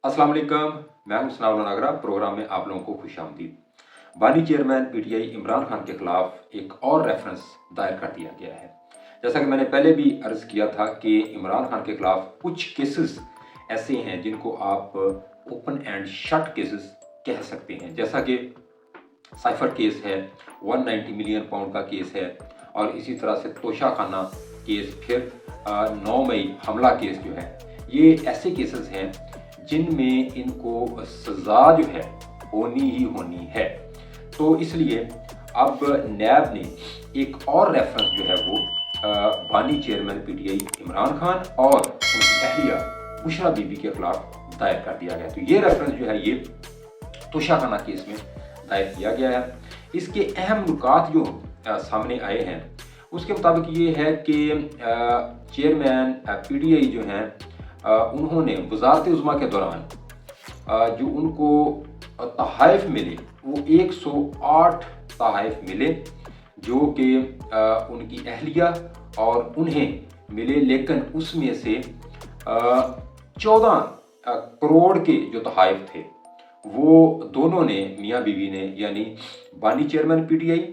अस्सलाम वालेकुम। मैं हूं सनाउल्लाह नागरा। प्रोग्राम में आप लोगों को खुशामदीद। बानी चेयरमैन पीटीआई इमरान खान के खिलाफ एक और रेफरेंस दायर कर दिया गया है। जैसा कि मैंने पहले भी अर्ज किया था कि इमरान खान के खिलाफ कुछ केसेस ऐसे हैं जिनको आप ओपन एंड शट केसेस कह सकते हैं। जैसा कि साइफर केस है, 190 मिलियन पाउंड का केस है, और इसी तरह से तोशा खाना केस, फिर 9 मई हमला केस जो है, ये ऐसे केसेस हैं जिनमें इनको सज़ा जो है होनी ही होनी है। तो इसलिए अब नैब ने एक और रेफरेंस जो है वो बानी चेयरमैन पीटीआई इमरान खान और उनकी अहलिया बुशरा बीबी के खिलाफ दायर कर दिया गया। तो ये रेफरेंस जो है ये तोशा खाना केस में दायर किया गया है। इसके अहम नुकात जो सामने आए हैं उसके मुताबिक ये है कि चेयरमैन पीटीआई जो हैं उन्होंने वज़ारत उज़्मा के दौरान जो उनको तहाइफ मिले वो 108 तहाइफ मिले जो कि उनकी अहलिया और उन्हें मिले, लेकिन उसमें से 14 करोड़ के जो तहाइफ थे वो दोनों ने, मियाँ बीवी ने, यानी बानी चेयरमैन पीटीआई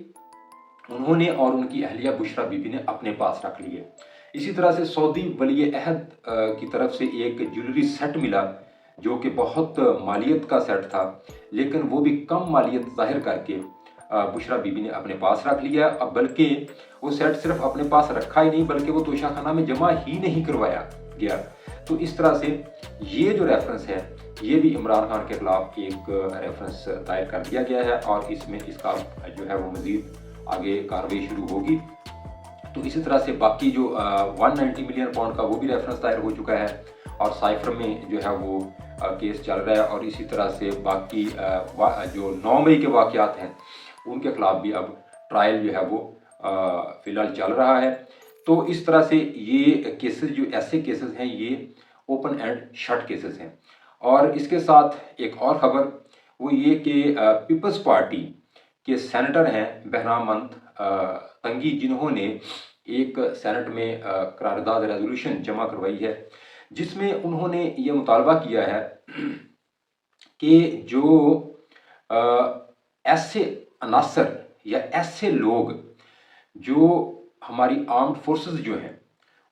उन्होंने और उनकी अहलिया बुशरा बीबी ने अपने पास रख लिए। इसी तरह से सऊदी वली अहद की तरफ से एक ज्वेलरी सेट मिला जो कि बहुत मालियत का सेट था, लेकिन वो भी कम मालियत ज़ाहिर करके बुशरा बीबी ने अपने पास रख लिया। अब बल्कि वो सेट सिर्फ अपने पास रखा ही नहीं बल्कि वो तोशा खाना में जमा ही नहीं करवाया गया। तो इस तरह से ये जो रेफरेंस है ये भी इमरान खान के खिलाफ एक रेफरेंस दायर कर दिया गया है और इसमें इसका जो है वो मज़ीद आगे कार्रवाई शुरू होगी। तो इसी तरह से बाकी जो 190 मिलियन पाउंड का वो भी रेफरेंस दायर हो चुका है और साइफर में जो है वो केस चल रहा है, और इसी तरह से बाकी जो 9 मई के वाक़यात हैं उनके खिलाफ भी अब ट्रायल जो है वो फ़िलहाल चल रहा है। तो इस तरह से ये केसेस जो ऐसे केसेस हैं ये ओपन एंड शट केसेस हैं। और इसके साथ एक और ख़बर वो ये कि पीपल्स पार्टी के सेनेटर हैं बहराम तंगी, जिन्होंने एक सेनेट में करारदाद रेजोल्यूशन जमा करवाई है जिसमें उन्होंने ये मुतालबा किया है कि जो ऐसे अनासर या ऐसे लोग जो हमारी आर्म्ड फोर्सेस जो हैं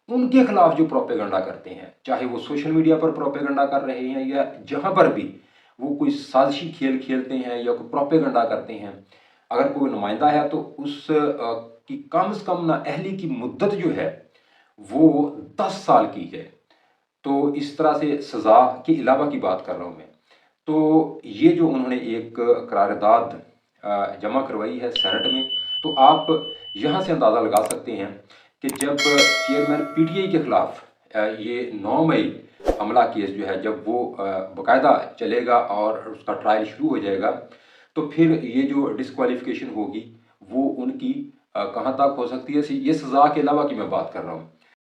उनके खिलाफ जो प्रोपेगेंडा करते हैं, चाहे वो सोशल मीडिया पर प्रोपेगेंडा कर रहे हैं या जहाँ पर भी वो कोई साजिशी खेल खेलते हैं या कोई प्रोपेगेंडा करते हैं, अगर कोई नुमाइंदा है तो उस की कम से कम नाअहली की मुद्दत जो है वो 10 साल की है। तो इस तरह से सज़ा के अलावा की बात कर रहा हूँ मैं। तो ये जो उन्होंने एक करारदाद जमा करवाई है सेनेट में, तो आप यहाँ से अंदाज़ा लगा सकते हैं कि जब चेयरमैन पीटीआई के खिलाफ ये 9 मई हमला केस जो है जब वो बाकायदा चलेगा और उसका ट्रायल शुरू हो जाएगा, तो फिर ये जो डिस्क्वालिफिकेशन होगी वो उनकी कहाँ तक हो सकती है। ये सज़ा के अलावा की मैं बात कर रहा हूँ।